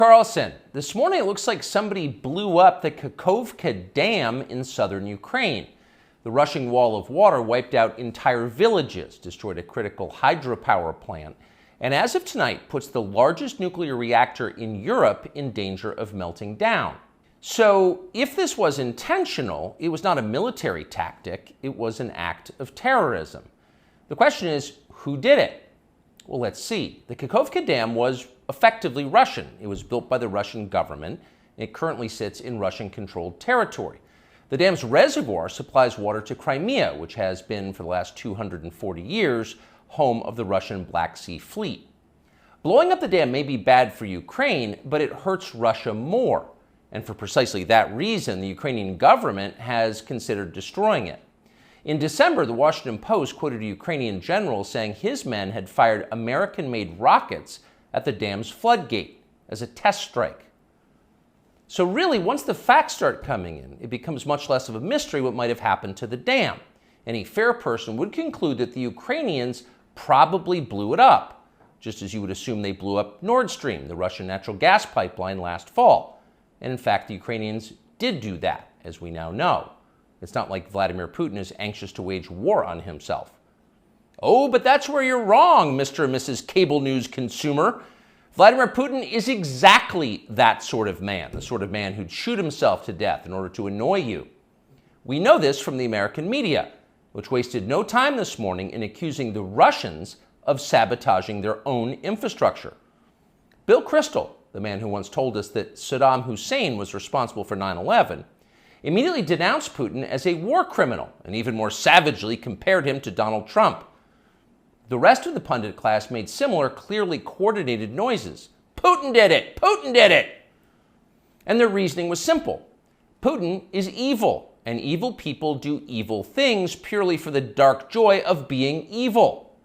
Carlson, this morning it looks like somebody blew up the Kakhovka Dam in southern Ukraine. The rushing wall of water wiped out entire villages, destroyed a critical hydropower plant, and as of tonight puts the largest nuclear reactor in Europe in danger of melting down. So if this was intentional, it was not a military tactic, it was an act of terrorism. The question is, who did it? Well, let's see. The Kakhovka Dam was effectively Russian. It was built by the Russian government. It currently sits in Russian-controlled territory. The dam's reservoir supplies water to Crimea, which has been, for the last 240 years, home of the Russian Black Sea Fleet. Blowing up the dam may be bad for Ukraine, but it hurts Russia more. And for precisely that reason, the Ukrainian government has considered destroying it. In December, the Washington Post quoted a Ukrainian general saying his men had fired American-made rockets at the dam's floodgate as a test strike. So really, once the facts start coming in, it becomes much less of a mystery what might have happened to the dam. Any fair person would conclude that the Ukrainians probably blew it up, just as you would assume they blew up Nord Stream, the Russian natural gas pipeline, last fall. And in fact, the Ukrainians did do that, as we now know. It's not like Vladimir Putin is anxious to wage war on himself. Oh, but that's where you're wrong, Mr. and Mrs. Cable News consumer. Vladimir Putin is exactly that sort of man, the sort of man who'd shoot himself to death in order to annoy you. We know this from the American media, which wasted no time this morning in accusing the Russians of sabotaging their own infrastructure. Bill Kristol, the man who once told us that Saddam Hussein was responsible for 9/11, immediately denounced Putin as a war criminal and even more savagely compared him to Donald Trump. The rest of the pundit class made similar, clearly coordinated noises. Putin did it! Putin did it! And their reasoning was simple. Putin is evil, and evil people do evil things purely for the dark joy of being evil.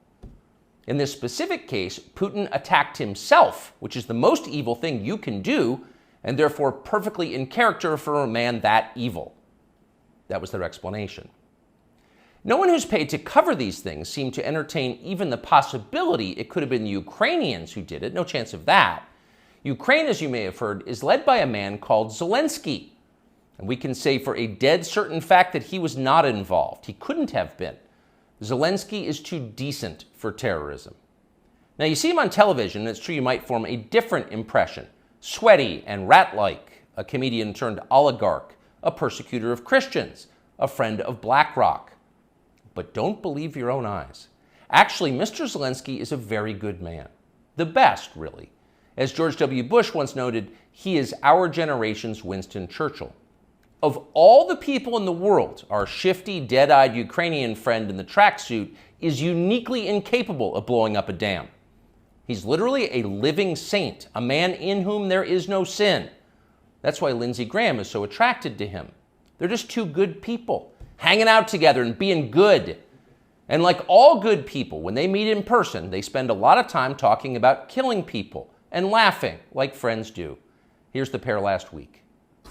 In this specific case, Putin attacked himself, which is the most evil thing you can do, and therefore perfectly in character for a man that evil. That was their explanation. No one who's paid to cover these things seemed to entertain even the possibility it could have been the Ukrainians who did it. No chance of that. Ukraine, as you may have heard, is led by a man called Zelensky. And we can say for a dead certain fact that he was not involved. He couldn't have been. Zelensky is too decent for terrorism. Now, you see him on television, and it's true you might form a different impression. Sweaty and rat-like, a comedian turned oligarch, a persecutor of Christians, a friend of BlackRock. But don't believe your own eyes. Actually, Mr. Zelensky is a very good man. The best, really. As George W. Bush once noted, he is our generation's Winston Churchill. Of all the people in the world, our shifty, dead-eyed Ukrainian friend in the tracksuit is uniquely incapable of blowing up a dam. He's literally a living saint, a man in whom there is no sin. That's why Lindsey Graham is so attracted to him. They're just two good people, hanging out together and being good. And like all good people, when they meet in person, they spend a lot of time talking about killing people and laughing like friends do. Here's the pair last week.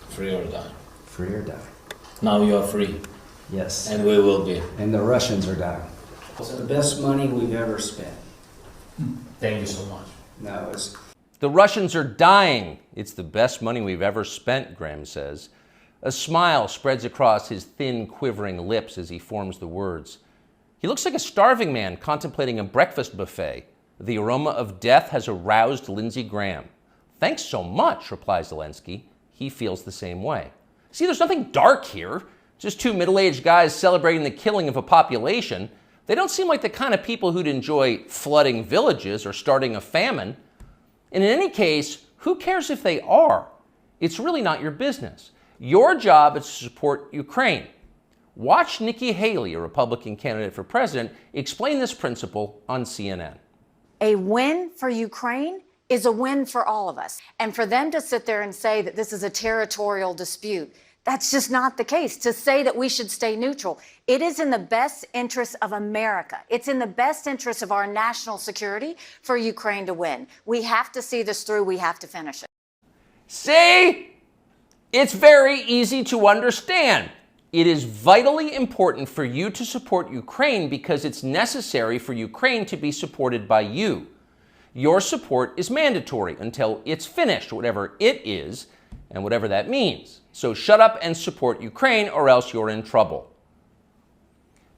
Free or die. Free or die. Now you are free. Yes. And we will be. And the Russians are dying. It's the best money we've ever spent. Thank you so much. No, it's... The Russians are dying. It's the best money we've ever spent, Graham says. A smile spreads across his thin, quivering lips as he forms the words. He looks like a starving man contemplating a breakfast buffet. The aroma of death has aroused Lindsey Graham. Thanks so much, replies Zelensky. He feels the same way. See, there's nothing dark here. Just two middle-aged guys celebrating the killing of a population. They don't seem like the kind of people who'd enjoy flooding villages or starting a famine. And in any case, who cares if they are? It's really not your business. Your job is to support Ukraine. Watch Nikki Haley, a Republican candidate for president, explain this principle on CNN. A win for Ukraine is a win for all of us. And for them to sit there and say that this is a territorial dispute, that's just not the case. To say that we should stay neutral, it is in the best interest of America. It's in the best interest of our national security for Ukraine to win. We have to see this through. We have to finish it. See? It's very easy to understand. It is vitally important for you to support Ukraine because it's necessary for Ukraine to be supported by you. Your support is mandatory until it's finished, whatever it is, and whatever that means. So shut up and support Ukraine, or else you're in trouble.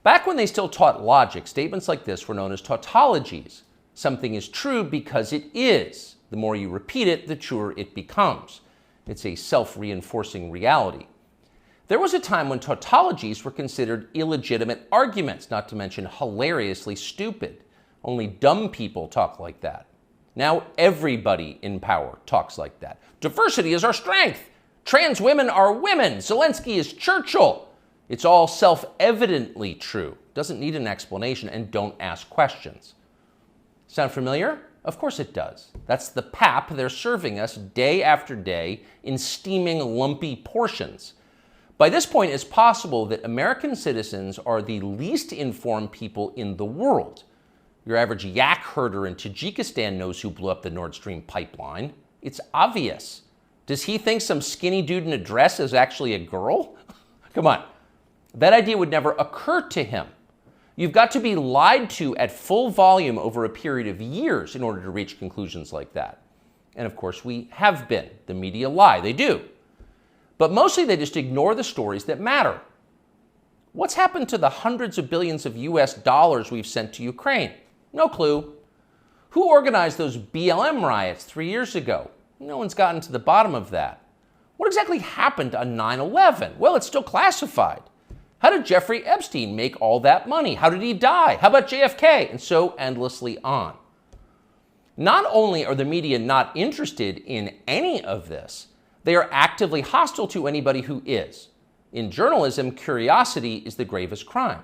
Back when they still taught logic, statements like this were known as tautologies. Something is true because it is. The more you repeat it, the truer it becomes. It's a self-reinforcing reality. There was a time when tautologies were considered illegitimate arguments, not to mention hilariously stupid. Only dumb people talk like that. Now everybody in power talks like that. Diversity is our strength. Trans women are women. Zelensky is Churchill. It's all self-evidently true. Doesn't need an explanation, and don't ask questions. Sound familiar? Of course it does. That's the pap they're serving us day after day in steaming, lumpy portions. By this point, it's possible that American citizens are the least informed people in the world. Your average yak herder in Tajikistan knows who blew up the Nord Stream pipeline. It's obvious. Does he think some skinny dude in a dress is actually a girl? Come on. That idea would never occur to him. You've got to be lied to at full volume over a period of years in order to reach conclusions like that. And of course, we have been. The media lie. They do. But mostly they just ignore the stories that matter. What's happened to the hundreds of billions of US dollars we've sent to Ukraine? No clue. Who organized those BLM riots 3 years ago? No one's gotten to the bottom of that. What exactly happened on 9/11? Well, it's still classified. How did Jeffrey Epstein make all that money? How did he die? How about JFK? And so endlessly on. Not only are the media not interested in any of this, they are actively hostile to anybody who is. In journalism, curiosity is the gravest crime.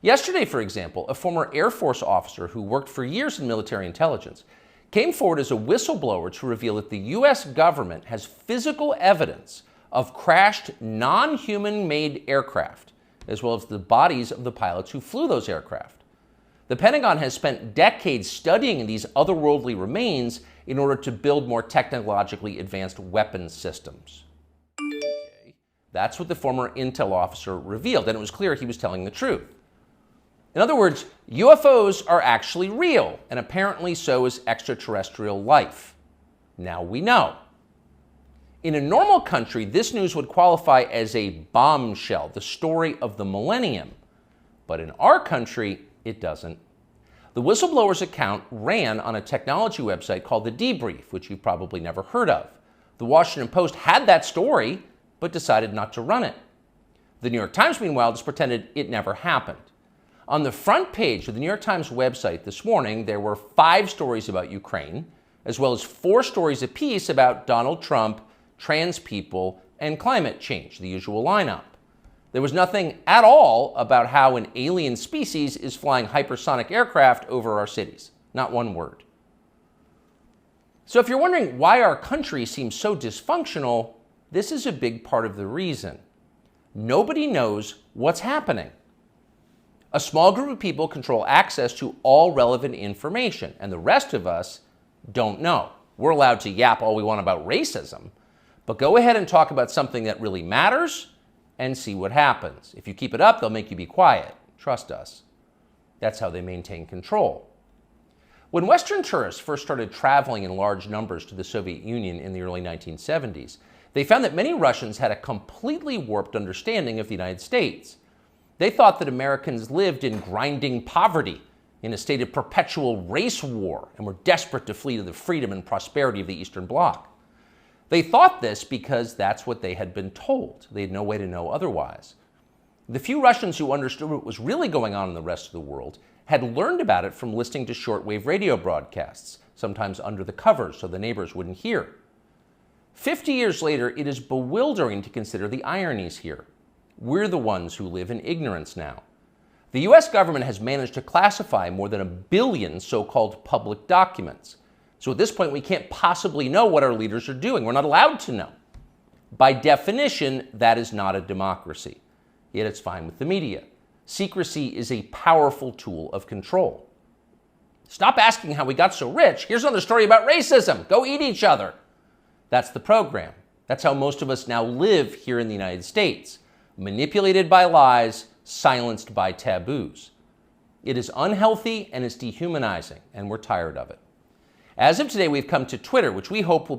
Yesterday, for example, a former Air Force officer who worked for years in military intelligence came forward as a whistleblower to reveal that the U.S. government has physical evidence of crashed non-human-made aircraft, as well as the bodies of the pilots who flew those aircraft. The Pentagon has spent decades studying these otherworldly remains in order to build more technologically advanced weapons systems. Okay. That's what the former intel officer revealed, and it was clear he was telling the truth. In other words, UFOs are actually real, and apparently so is extraterrestrial life. Now we know. In a normal country, this news would qualify as a bombshell, the story of the millennium. But in our country, it doesn't. The whistleblower's account ran on a technology website called The Debrief, which you've probably never heard of. The Washington Post had that story, but decided not to run it. The New York Times, meanwhile, just pretended it never happened. On the front page of the New York Times website this morning, there were 5 stories about Ukraine, as well as 4 stories apiece about Donald Trump, trans people, and climate change, the usual lineup. There was nothing at all about how an alien species is flying hypersonic aircraft over our cities. Not one word. So if you're wondering why our country seems so dysfunctional, this is a big part of the reason. Nobody knows what's happening. A small group of people control access to all relevant information, and the rest of us don't know. We're allowed to yap all we want about racism, but go ahead and talk about something that really matters and see what happens. If you keep it up, they'll make you be quiet. Trust us. That's how they maintain control. When Western tourists first started traveling in large numbers to the Soviet Union in the early 1970s, they found that many Russians had a completely warped understanding of the United States. They thought that Americans lived in grinding poverty, in a state of perpetual race war, and were desperate to flee to the freedom and prosperity of the Eastern Bloc. They thought this because that's what they had been told. They had no way to know otherwise. The few Russians who understood what was really going on in the rest of the world had learned about it from listening to shortwave radio broadcasts, sometimes under the covers so the neighbors wouldn't hear. 50 years later, it is bewildering to consider the ironies here. We're the ones who live in ignorance now. The US government has managed to classify more than 1 billion so-called public documents. So at this point, we can't possibly know what our leaders are doing. We're not allowed to know. By definition, that is not a democracy. Yet it's fine with the media. Secrecy is a powerful tool of control. Stop asking how we got so rich. Here's another story about racism. Go eat each other. That's the program. That's how most of us now live here in the United States. Manipulated by lies, silenced by taboos. It is unhealthy and it's dehumanizing, and we're tired of it. As of today, we've come to Twitter, which we hope will